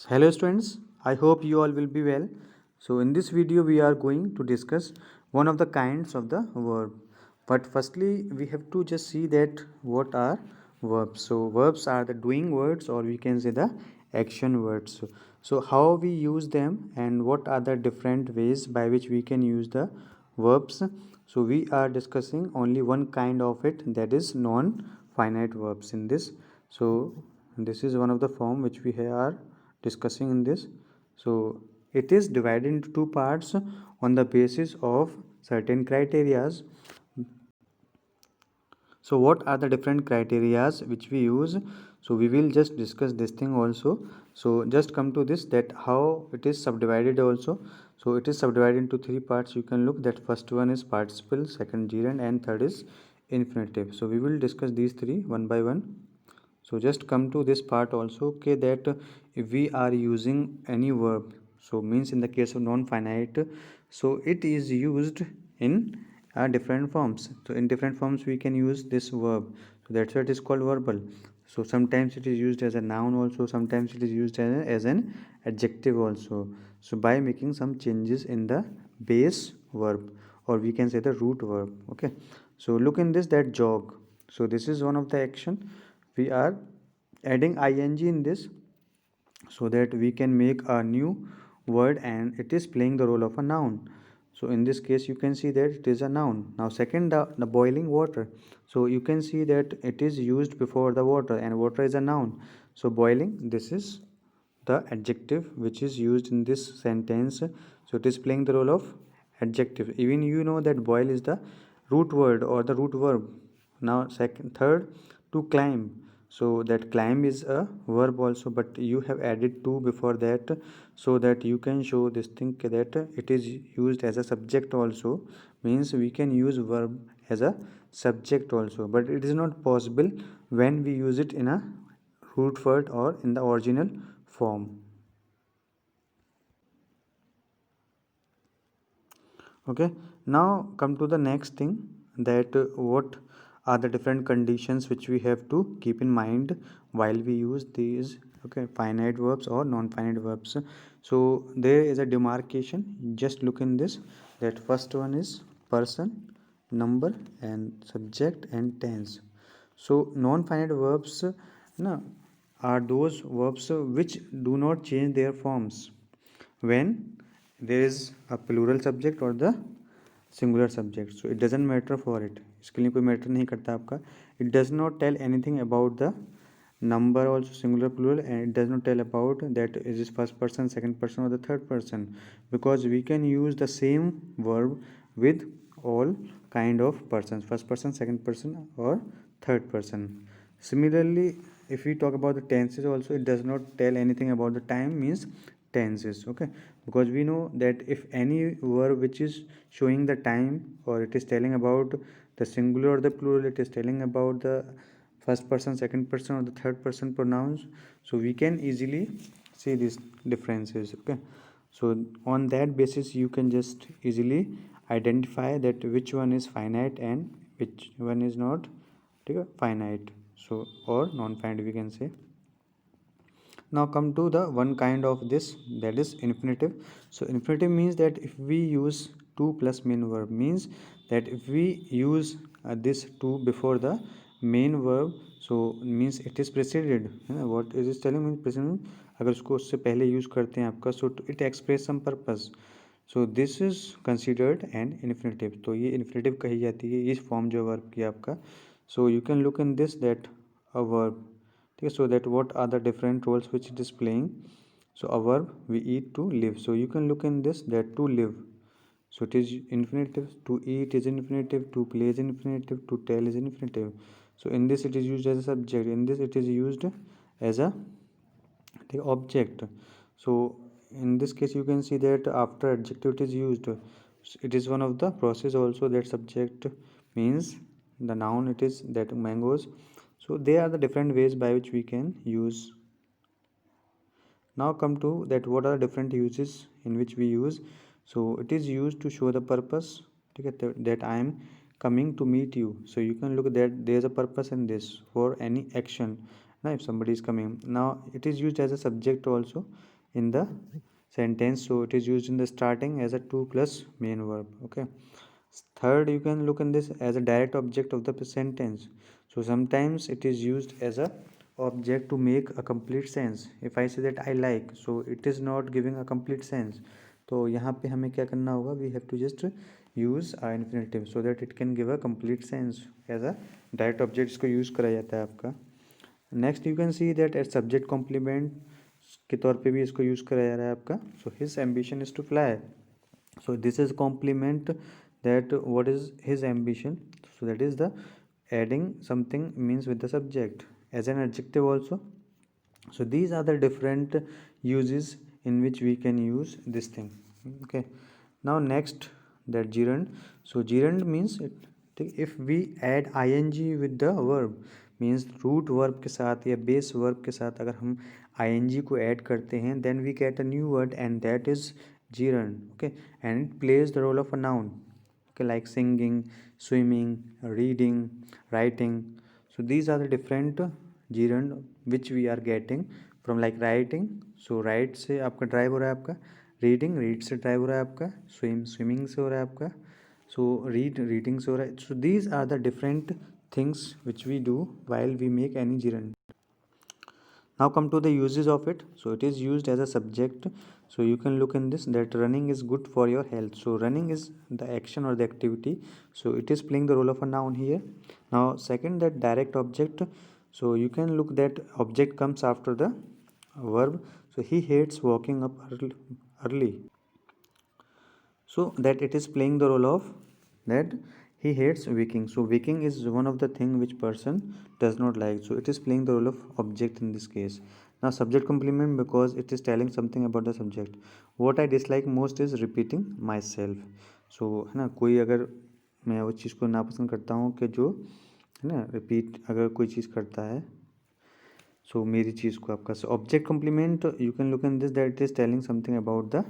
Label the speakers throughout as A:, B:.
A: Hello students, I hope you all will be well. So in this video we are going to discuss one of the kinds of the verb. But firstly we have to just see that what are verbs. So verbs are the doing words, or we can say the action words. So how we use them and what are the different ways by which we can use the verbs. So we are discussing only one kind of it, that is non-finite verbs in this. So this is one of the form which we are discussing in this. So it is divided into two parts on the basis of certain criterias. So what are the different criterias which we use? So we will just discuss this thing also. So just come to this, that how it is subdivided also. So it is subdivided into three parts. You can look that first one is participle, second gerund, and third is infinitive. So we will discuss these three one by one. So just come to this part also, okay, that if we are using any verb, so means in the case of non-finite, so it is used in different forms. So in different forms we can use this verb, so that's why it is called verbal. So sometimes it is used as a noun also, sometimes it is used as an adjective also, so by making some changes in the base verb, or we can say the root verb. Okay, so look in this, that jog. So this is one of the action. We are adding ing in this so that we can make a new word and it is playing the role of a noun. So in this case you can see that it is a noun. Now second, the boiling water. So you can see that it is used before the water, and water is a noun. So boiling, this is the adjective which is used in this sentence. So it is playing the role of adjective. Even you know that boil is the root word or the root verb. Now second, third, to climb. So that climb is a verb also, but you have added to before that, so that you can show this thing that it is used as a subject also. Means we can use verb as a subject also, but it is not possible when we use it in a root word or in the original form. Okay, now come to the next thing, that what are the different conditions which we have to keep in mind while we use these, okay, finite verbs or non-finite verbs. So there is a demarcation. Just look in this, that first one is person, number, and subject and tense. So non-finite verbs, no, are those verbs which do not change their forms when there is a plural subject or the singular subject. So it doesn't matter for it, इसके लिए कोई matter नहीं करता आपका. It does not tell anything about the number also, singular, plural, and it does not tell about that is this first person, second person, or the third person, because we can use the same verb with all kind of persons, first person, second person, or third person. Similarly, if we talk about the tenses also, it does not tell anything about the time, means tenses. Okay, because we know that if any verb which is showing the time, or it is telling about the singular or the plural, it is telling about the first person, second person, or the third person pronouns, so we can easily see these differences. Okay, so on that basis you can just easily identify that which one is finite and which one is not finite, so or non-finite we can say. Now come to the one kind of this, that is infinitive. So infinitive means that if we use to plus main verb, means that if we use this to before the main verb, so means it is preceded, what is it telling, means preceded, अगर उसको उससे पहले use करते हैं आपका, so it express some purpose. So this is considered an infinitive. तो ये infinitive कही जाती है इस form जो verb की आपका. So you can look in this, that a verb. Okay, so that what are the different roles which it is playing. So a verb, we eat, to live. So you can look in this, that to live, so it is infinitive. To eat is infinitive, to play is infinitive, to tell is infinitive. So in this it is used as a subject, in this it is used as a object. So in this case you can see that after adjective it is used. It is one of the process also, that subject means the noun, it is that mangoes. So there are the different ways by which we can use. Now come to that what are the different uses in which we use. So it is used to show the purpose, that I am coming to meet you. So you can look that there is a purpose in this for any action, now if somebody is coming, now it is used as a subject also in the sentence, so it is used in the starting as a to plus main verb. Okay, third, you can look in this as a direct object of the sentence. So sometimes it is used as a object to make a complete sense. If I say that I like, so it is not giving a complete sense. तो यहाँ पे हमें क्या करना होगा, we have to just use a infinitive so that it can give a complete sense. as a direct object इसको use करा जाता है आपका. Next you can see that at subject complement के तौर पे भी इसको यूज़ करा जा रहा है आपका. So his ambition is to fly. So this is complement that what is his ambition. So that is the adding something means with the subject as an adjective also. So these are the different uses in which we can use this thing. Okay, now next, that gerund. So gerund means if we add ing with the verb, means root verb के साथ या base verb के साथ अगर हम ing को add करते हैं, then we get a new word and that is gerund. Okay, and it plays the role of a noun. Okay, like singing, swimming, reading, writing. So these are the different gerund which we are getting from, like writing. So write से आपका drive हो रहा है आपका, reading read से drive हो रहा है आपका, स्विमिंग से हो रहा है आपका, so reading से हो रहा है. So these are the different things which we do while we make any gerund. Now come to the uses of it. So it is used as a subject. So you can look in this that running is good for your health. So running is the action or the activity. So it is playing the role of a noun here. Now second, that direct object. So you can look that object comes after the verb. So he hates walking up early. So that it is playing the role of that he hates waking. So waking is one of the thing which person does not like. So it is playing the role of object in this case. Now subject complement, because it is telling something about the subject. What I dislike most is repeating myself. So है ना, कोई अगर मैं उस चीज़ को नापसंद करता हूँ कि जो है ना रिपीट अगर कोई चीज़ करता है, सो मेरी चीज़ को आपका object complement. You can look in this that it is telling something about the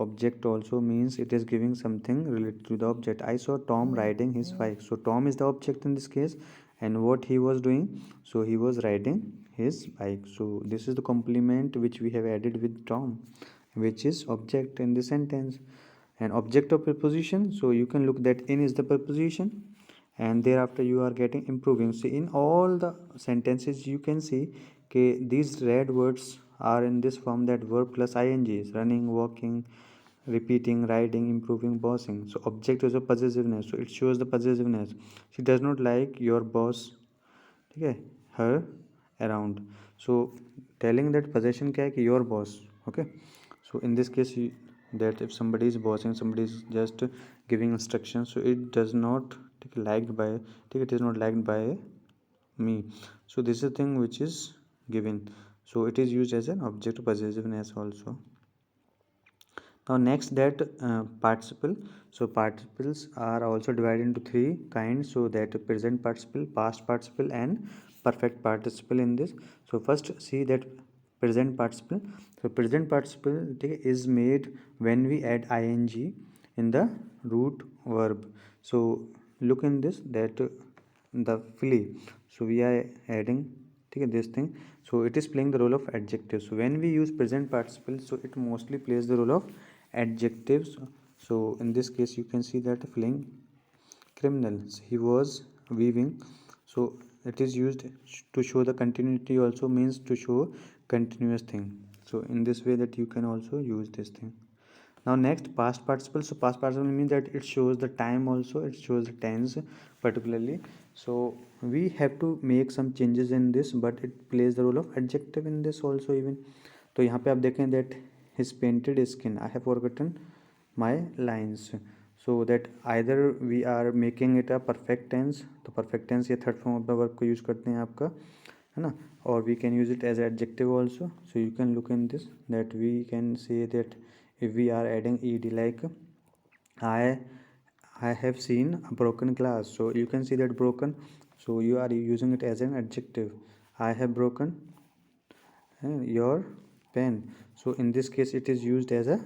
A: object also, means it is giving something related to the object. I saw Tom riding his bike. So Tom is the object in this case, and what he was doing, so he was riding his bike. So this is the complement which we have added with Tom, which is object in the sentence. And object of preposition, so you can look that in is the preposition, and thereafter you are getting improving. So in all the sentences you can see these red words are in this form, that verb plus ing is running, walking, repeating, riding, improving, bossing. So object is a possessiveness, so it shows the possessiveness. She does not like your boss, okay, her around. So telling that possession क्या है कि your boss. Okay, so in this case that if somebody is bossing, somebody is just giving instructions, so it does not liked by, it is not liked by me. So this is a thing which is given, so it is used as an object possessiveness also. Now next, that participle. So participles are also divided into three kinds. So that present participle, past participle, and perfect participle in this. So first see that present participle. So present participle is made when we add ing in the root verb. So look in this that the flee. So we are adding this thing, so it is playing the role of adjective. So when we use present participle, so it mostly plays the role of adjectives. So in this case you can see that fleeing criminals, he was weaving. So it is used to show the continuity also, means to show continuous thing. So in this way that you can also use this thing. Now next, past participle. So past participle means that it shows the time also, it shows the tense particularly. So we have to make some changes in this, but it plays the role of adjective in this also even. तो यहाँ पे आप देखें that his painted skin, I have forgotten my lines. So that either we are making it a perfect tense, तो perfect tense या third form of the verb को use करते हैं आपका, है ना, or we can use it as adjective also. So you can look in this that we can say that if we are adding ed, like I have seen a broken glass. So you can see that broken, so you are using it as an adjective. I have broken your pen. So in this case it is used as a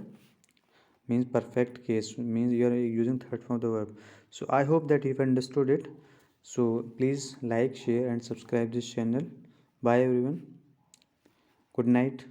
A: means perfect case, means you are using third form of the verb. So I hope that you've understood it. So please like, share and subscribe this channel. Bye everyone. Good night.